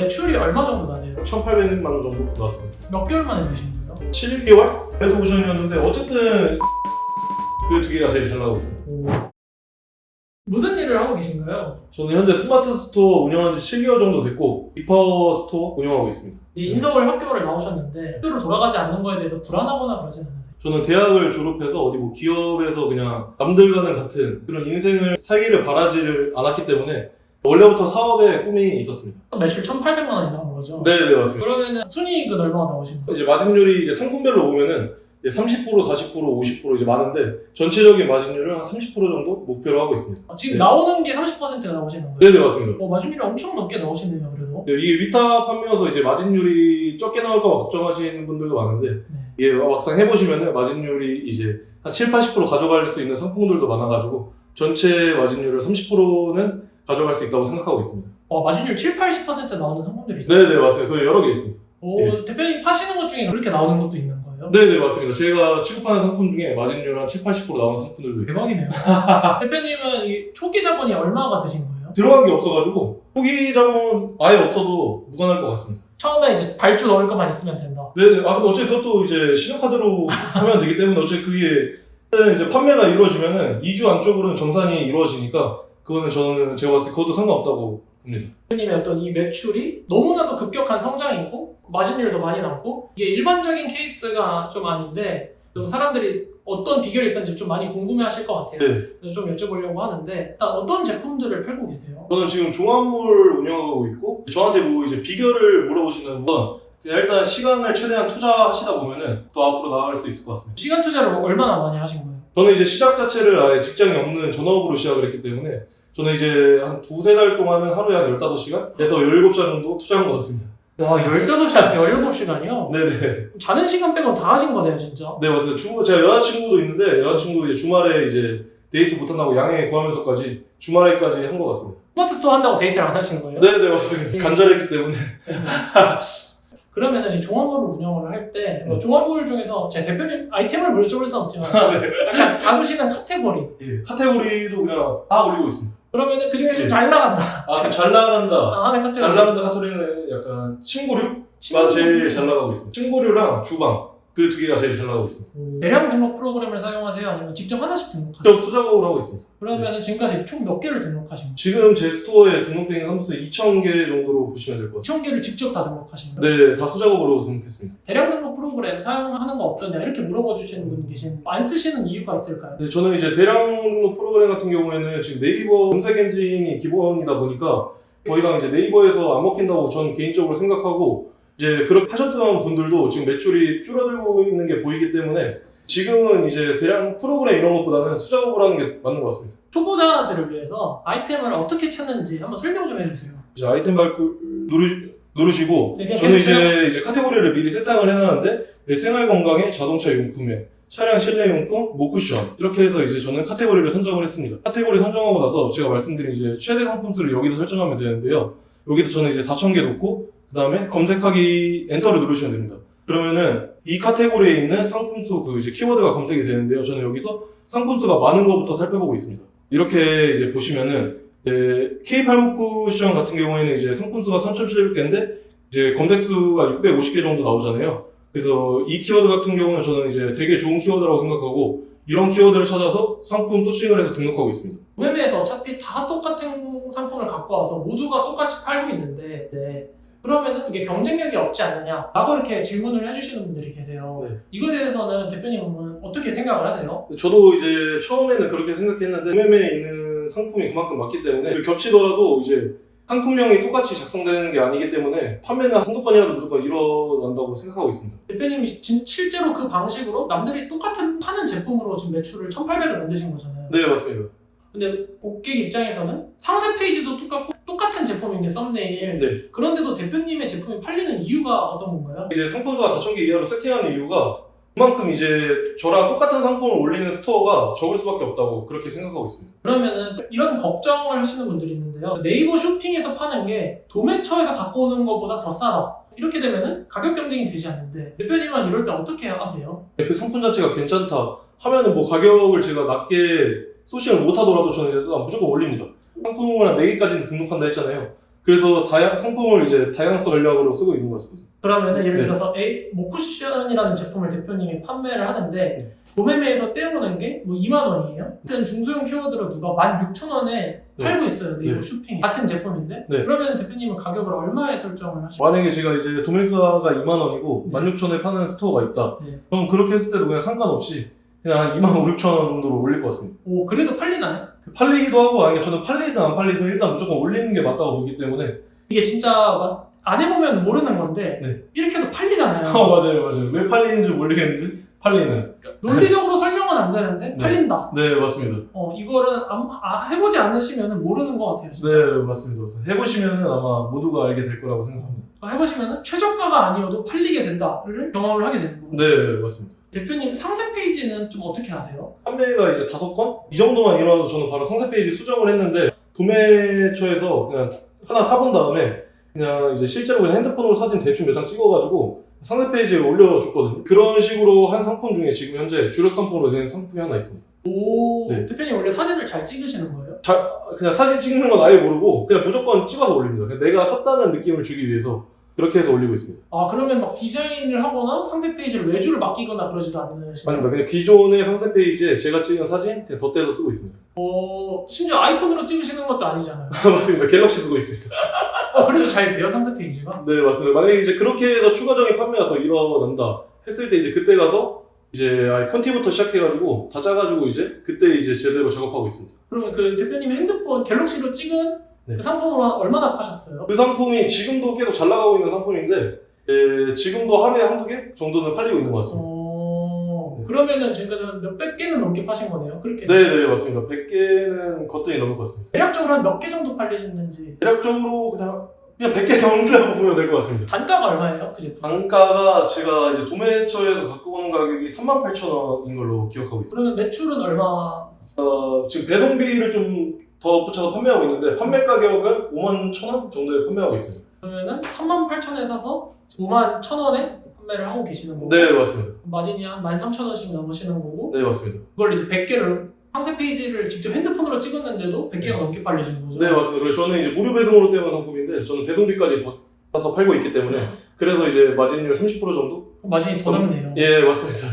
매출이 얼마 정도 나세요? 1,800만 원 정도 나왔습니다. 몇 개월 만에 드신 거예요? 7개월? 그래도 오션이었는데 어쨌든 그 두 개가 제일 잘 나가고 있습니다. 무슨 일을 하고 계신가요? 저는 현재 스마트 스토어 운영한 지 7개월 정도 됐고 빅파워 스토어 운영하고 있습니다. 이제 인서울 학교를 나오셨는데 학교로 돌아가지 않는 거에 대해서 불안하거나 그러진 않으세요? 저는 대학을 졸업해서 어디 뭐 기업에서 그냥 남들과는 같은 그런 인생을 살기를 바라지를 않았기 때문에 원래부터 사업에 꿈이 있었습니다. 매출 1,800만 원이 나온 거죠? 네, 맞습니다. 그러면은 순이익은 얼마나 나오신 거예요? 이제 마진율이 이제 상품별로 보면은 이제 30%, 40%, 50% 이제 많은데 전체적인 마진율은 한 30% 정도 목표로 하고 있습니다. 지금 네. 나오는 게 30%가 나오시는 거예요? 네, 맞습니다. 마진율이 엄청 높게 나오시네요, 그래도. 네, 이게 위탁 판매여서 이제 마진율이 적게 나올까 봐 걱정하시는 분들도 많은데 네. 이게 막상 해보시면은 마진율이 이제 한 7, 80% 가져갈 수 있는 상품들도 많아가지고 전체 마진율을 30%는 가져갈 수 있다고 생각하고 있습니다. 마진율 7, 80% 나오는 상품들이 있어요? 네네, 맞습니다. 그 여러 개 있습니다. 오, 대표님 파시는 것 중에 그렇게 나오는 것도 있는 거예요? 네네, 맞습니다. 제가 취급하는 상품 중에 마진율 한 7, 80% 나오는 상품들도 있어요. 대박이네요. 대표님은 이 초기 자본이 얼마가 드신 거예요? 들어간 게 없어가지고 초기 자본 아예 없어도 무관할 것 같습니다. 처음에 이제 발주 넣을 것만 있으면 된다. 네네, 어차피 그것도 이제 신용카드로 하면 되기 때문에 어차피 그게 이제 판매가 이루어지면은 2주 안쪽으로는 정산이 이루어지니까 그거는 제가 봤을 때 그것도 상관없다고 봅니다. 대표님의 어떤 이 매출이 너무나도 급격한 성장이고 마진율도 많이 남고 이게 일반적인 케이스가 좀 아닌데 좀 사람들이 어떤 비결이 있었는지 좀 많이 궁금해하실 것 같아요. 네. 그래서 좀 여쭤보려고 하는데 일단 어떤 제품들을 팔고 계세요? 저는 지금 종합몰 운영하고 있고 저한테 뭐 이제 비결을 물어보시는 건 그냥 일단 시간을 최대한 투자하시다 보면은 더 앞으로 나아갈 수 있을 것 같습니다. 시간 투자를 얼마나 많이 하신 거예요? 저는 이제 시작 자체를 아예 직장이 없는 전업으로 시작을 했기 때문에 저는 이제 한 두세 달 동안은 하루에 한 15시간에서 17시간 정도 투자한 것 같습니다. 와 15시간, 17시간이요? 네네. 자는 시간 빼고 다 하신 거네요 진짜. 네, 맞아요. 제가 여자친구도 있는데 여자친구 이제 주말에 이제 데이트 못한다고 양해 구하면서까지 주말에까지 한 것 같습니다. 스마트 스토어 한다고 데이트를 안 하신 거예요? 네네, 맞습니다. 간절했기 때문에. 그러면은 이 종합몰을 운영을 할 때 종합몰 중에서 제 대표님 아이템을 물어볼 수는 없지만 약간 다루시는 카테고리 예, 카테고리도 그냥 다 올리고 있습니다. 그러면은 그 중에 좀 예. 잘 나간다 잘 나간다. 하는 카테고리 잘 나간다 카테고리는 약간 침구류가 제일 잘 나가고 있습니다. 침구류랑 주방 그 두 개가 제일 잘 나가고 있습니다. 대량 등록 프로그램을 사용하세요? 아니면 직접 하나씩 등록하세요? 직접 수작업을 하고 있습니다. 그러면은 지금까지 총 몇 개를 등록하신 거예요? 지금 제 스토어에 등록되어 있는 상품수 2,000개 정도로 보시면 될 것 같습니다. 2,000개를 직접 다 등록하신 거예요? 네, 다 수작업으로 등록했습니다. 대량 등록 프로그램 사용하는 거 어떠냐 이렇게 물어봐 주시는 분이 계시는데 안 쓰시는 이유가 있을까요? 네, 저는 이제 대량 등록 프로그램 같은 경우에는 지금 네이버 검색 엔진이 기본이다 보니까 더 이상 이제 네이버에서 안 먹힌다고 저는 개인적으로 생각하고 이제 그렇게 하셨던 분들도 지금 매출이 줄어들고 있는 게 보이기 때문에 지금은 이제 대량 프로그램 이런 것보다는 수작업을 하는 게 맞는 것 같습니다. 초보자들을 위해서 아이템을 어떻게 찾는지 한번 설명 좀 해주세요. 이제 아이템 밟고 누르시고 네, 저는 이제 카테고리를 미리 세팅을 해놨는데 생활 건강에 자동차 용품에 차량 실내 용품, 모쿠션 이렇게 해서 이제 저는 카테고리를 선정을 했습니다. 카테고리 선정하고 나서 제가 말씀드린 이제 최대 상품수를 여기서 설정하면 되는데요. 여기서 저는 이제 4,000개 놓고 그 다음에 검색하기 엔터를 누르시면 됩니다. 그러면은 이 카테고리에 있는 상품수 그 이제 키워드가 검색이 되는데요. 저는 여기서 상품수가 많은 것부터 살펴보고 있습니다. 이렇게 이제 보시면은 K8 모쿠션 같은 경우에는 이제 상품수가 3,700개인데 이제 검색수가 650개 정도 나오잖아요. 그래서 이 키워드 같은 경우는 저는 이제 되게 좋은 키워드라고 생각하고 이런 키워드를 찾아서 상품 소싱을 해서 등록하고 있습니다. 웹에서 어차피 다 똑같은 상품을 갖고 와서 모두가 똑같이 팔고 있는데 그러면은 이게 경쟁력이 없지 않느냐 라고 이렇게 질문을 해주시는 분들이 계세요. 네. 이거에 대해서는 대표님은 어떻게 생각을 하세요? 저도 이제 처음에는 그렇게 생각했는데 구매에 있는 상품이 그만큼 많기 때문에 겹치더라도 이제 상품명이 똑같이 작성되는 게 아니기 때문에 판매는 한두 번이라도 무조건 일어난다고 생각하고 있습니다. 대표님이 실제로 그 방식으로 남들이 똑같은 파는 제품으로 지금 매출을 1,800을 만드신 거잖아요. 네, 맞습니다. 근데 고객 입장에서는 상세 페이지도 똑같고 똑같은 제품인 게 썸네일. 네. 그런데도 대표님의 제품이 팔리는 이유가 어떤 건가요? 이제 상품수가 4,000개 이하로 세팅하는 이유가 그만큼 이제 저랑 똑같은 상품을 올리는 스토어가 적을 수밖에 없다고 그렇게 생각하고 있습니다. 그러면은 이런 걱정을 하시는 분들이 있는데요. 네이버 쇼핑에서 파는 게 도매처에서 갖고 오는 것보다 더 싸다. 이렇게 되면은 가격 경쟁이 되지 않는데 대표님은 이럴 때 어떻게 하세요? 그 상품 자체가 괜찮다 하면은 뭐 가격을 제가 낮게 소싱을 못 하더라도 저는 이제 무조건 올립니다. 상품을 한 4개까지는 등록한다 했잖아요. 그래서 상품을 이제 다양성 전략으로 쓰고 있는 것 같습니다. 그러면은 예를 네. 들어서 모쿠션이라는 제품을 대표님이 판매를 하는데 도매매에서 떼어오는 게 뭐 2만 원이에요. 같은 중소형 키워드로 누가 16,000원에 팔고 있어요. 네이버 네. 쇼핑에. 같은 제품인데 네. 그러면 대표님은 가격을 얼마에 설정을 하시나요? 만약에 제가 이제 도매가가 2만 원이고 네. 16,000원에 파는 스토어가 있다. 네. 그럼 그렇게 했을 때도 그냥 상관없이 그냥 한 2만 5, 6천 원 정도로 올릴 것 같습니다. 오, 그래도 팔리나요? 팔리기도 하고 아니 저는 팔리든 안 팔리든 일단 무조건 올리는 게 맞다고 보기 때문에 이게 진짜 안 해보면 모르는 건데 네. 이렇게 해도 팔리잖아요. 맞아요. 왜 팔리는지 모르겠는데 팔리는. 논리적으로 설명은 안 되는데 네. 팔린다. 네 맞습니다. 이거를 해보지 않으시면 모르는 것 같아요. 진짜. 네 맞습니다. 해보시면 아마 모두가 알게 될 거라고 생각합니다. 해보시면 최저가가 아니어도 팔리게 된다를 경험을 하게 되는 거예요. 네 맞습니다. 대표님 상세 페이지는 좀 어떻게 하세요? 판매가 이제 5건? 이 정도만 일어나도 저는 바로 상세 페이지 수정을 했는데 도매처에서 그냥 하나 사본 다음에 그냥 이제 실제로 그냥 핸드폰으로 사진 대충 몇 장 찍어가지고 상세 페이지에 올려줬거든요. 그런 식으로 한 상품 중에 지금 현재 주력 상품으로 된 상품이 하나 있습니다. 오, 네. 대표님 원래 사진을 잘 찍으시는 거예요? 그냥 사진 찍는 건 아예 모르고 그냥 무조건 찍어서 올립니다. 그냥 내가 샀다는 느낌을 주기 위해서 그렇게 해서 올리고 있습니다. 그러면 막 디자인을 하거나 상세 페이지를 외주를 맡기거나 그러지도 않으시나요? 아닙니다. 그냥 기존의 상세 페이지에 제가 찍은 사진 그냥 덧대서 쓰고 있습니다. 심지어 아이폰으로 찍으시는 것도 아니잖아요. 맞습니다. 갤럭시 쓰고 있습니다. 그래도 잘 돼요, 상세 페이지가? 네 맞습니다. 만약에 이제 그렇게 해서 추가적인 판매가 더 일어난다 했을 때 이제 그때 가서 이제 아예 콘티부터 시작해가지고 다 짜가지고 이제 그때 이제 제대로 작업하고 있습니다. 그러면 그 대표님 핸드폰 갤럭시로 찍은 네. 그 상품으로 얼마나 파셨어요? 그 상품이 지금도 계속 잘 나가고 있는 상품인데 지금도 하루에 한두 개 정도는 팔리고 있는 것 같습니다. 그러면은 지금까지 한 몇백 개는 넘게 파신 거네요? 그렇게? 네네 맞습니다. 100개는 거뜬히 넘을 것 같습니다. 대략적으로 한 몇 개 정도 팔리셨는지. 대략적으로 그냥 100개 넘는다고 보면 될 것 같습니다. 단가가 얼마예요? 그 제품? 단가가 제가 이제 도매처에서 갖고 오는 가격이 38,000원인 걸로 기억하고 있습니다. 그러면 매출은 얼마? 지금 배송비를 좀 더 붙여서 판매하고 있는데 판매 가격은 51,000원 정도에 판매하고 있습니다. 그러면은 38,000원에 사서 51,000원에 판매를 하고 계시는 거고. 네 맞습니다. 마진이 한 13,000원씩 남으시는 거고. 네 맞습니다. 그걸 이제 100개를 상세 페이지를 직접 핸드폰으로 찍었는데도 100개가 넘게 팔리시는 거죠? 네 맞습니다. 그래서 저는 이제 무료 배송으로 떼온 상품인데 저는 배송비까지 받아서 팔고 있기 때문에 그래서 이제 마진율 30% 정도? 마진이 더 남네요. 예 맞습니다.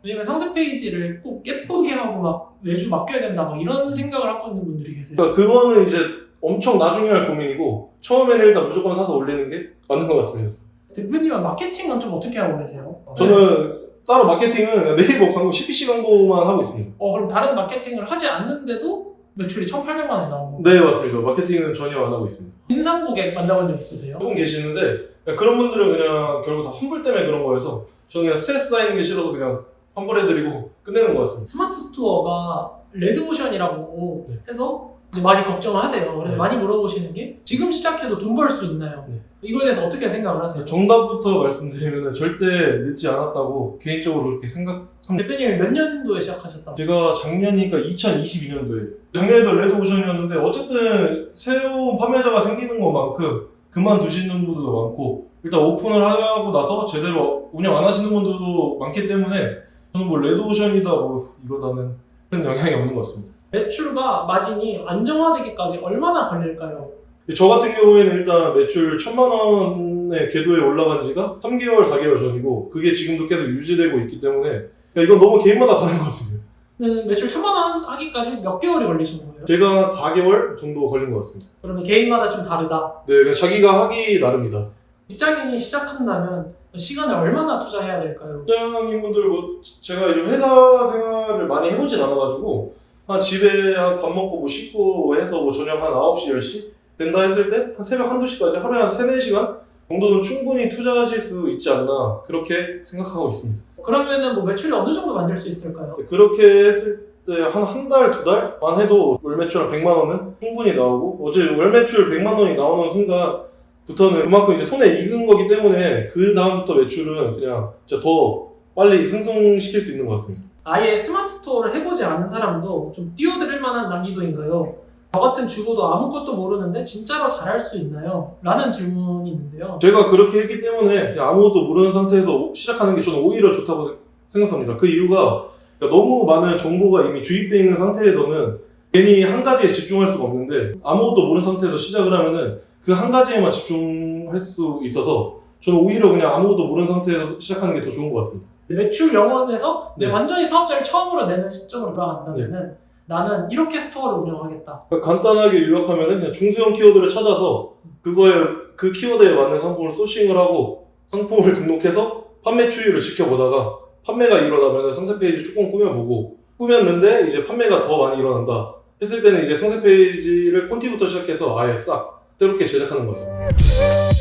왜냐면 상세 페이지를 꼭 예쁘게 하고 막 외주 맡겨야 된다 막 이런 생각을 하고 있는 분들이 계세요. 그러니까 그거는 이제 엄청 나중에 할 고민이고 처음에는 일단 무조건 사서 올리는 게 맞는 것 같습니다. 대표님은 마케팅은 좀 어떻게 하고 계세요? 저는 따로 마케팅은 네이버 광고, CPC 광고만 하고 있습니다. 그럼 다른 마케팅을 하지 않는데도 매출이 1,800만 원이 나온 거예요? 네 맞습니다. 마케팅은 전혀 안 하고 있습니다. 진상 고객 만나본 적 있으세요? 조금 계시는데 그런 분들은 그냥 결국 다 환불 때문에 그런 거여서 저는 그냥 스트레스 쌓이는 게 싫어서 그냥 환불해드리고 끝내는 것 같습니다. 스마트 스토어가 레드오션이라고 네. 해서 이제 많이 걱정을 하세요. 그래서 네. 많이 물어보시는 게 지금 시작해도 돈 벌 수 있나요? 네. 이거에 대해서 어떻게 생각을 하세요? 정답부터 말씀드리면 절대 늦지 않았다고 개인적으로 그렇게 생각합니다. 대표님이 몇 년도에 시작하셨다고? 제가 작년이니까 2022년도에 작년에도 레드오션이었는데 어쨌든 새로운 판매자가 생기는 것만큼 그만두시는 분들도 많고 일단 오픈을 하고 나서 제대로 운영 안 하시는 분들도 많기 때문에 저는 뭐 레드오션이다 뭐 이거다는 큰 영향이 없는 것 같습니다. 매출과 마진이 안정화되기까지 얼마나 걸릴까요? 저 같은 경우에는 일단 매출 1,000만 원의 궤도에 올라간 지가 3개월, 4개월 전이고 그게 지금도 계속 유지되고 있기 때문에 이건 너무 개인마다 다른 것 같습니다. 매출 1,000만 원 하기까지 몇 개월이 걸리시는 거예요? 제가 4개월 정도 걸린 것 같습니다. 그러면 개인마다 좀 다르다. 네, 그냥 자기가 하기 나름이다. 직장인이 시작한다면 시간을 얼마나 투자해야 될까요? 직장인분들 뭐 제가 이제 회사 생활을 많이 해보진 않아가지고 한 집에 한 밥 먹고 뭐 씻고 해서 뭐 저녁 한 9시, 10시 된다 했을 때 한 새벽 1-2시까지 하루에 한 3-4시간 정도는 충분히 투자하실 수 있지 않나 그렇게 생각하고 있습니다. 그러면은 뭐 매출이 어느 정도 만들 수 있을까요? 그렇게 했을 때 한 달, 2달만 해도 월 매출 한 100만 원은 충분히 나오고 어제 월 매출 100만 원이 나오는 순간부터는 그만큼 이제 손에 익은 거기 때문에 그 다음부터 매출은 그냥 진짜 더 빨리 상승시킬 수 있는 것 같습니다. 아예 스마트 스토어를 해보지 않은 사람도 좀 뛰어들 만한 난이도인가요? 저 같은 주부도 아무것도 모르는데 진짜로 잘할 수 있나요? 라는 질문이 있는데요. 제가 그렇게 했기 때문에 그냥 아무것도 모르는 상태에서 시작하는 게 저는 오히려 좋다고 생각합니다. 그 이유가 너무 많은 정보가 이미 주입되어 있는 상태에서는 괜히 한 가지에 집중할 수가 없는데 아무것도 모르는 상태에서 시작을 하면은 그 한 가지에만 집중할 수 있어서 저는 오히려 그냥 아무것도 모르는 상태에서 시작하는 게 더 좋은 것 같습니다. 매출 영원에서 네. 완전히 사업자를 처음으로 내는 시점으로 돌아간다면은 나는 이렇게 스토어를 운영하겠다. 그러니까 간단하게 요약하면은 그냥 중소형 키워드를 찾아서 그 키워드에 맞는 상품을 소싱을 하고 상품을 등록해서 판매 추이를 지켜보다가 판매가 일어나면 상세 페이지 조금 꾸며보고 꾸몄는데 이제 판매가 더 많이 일어난다 했을 때는 이제 상세 페이지를 콘티부터 시작해서 아예 싹 새롭게 제작하는 것 같습니다.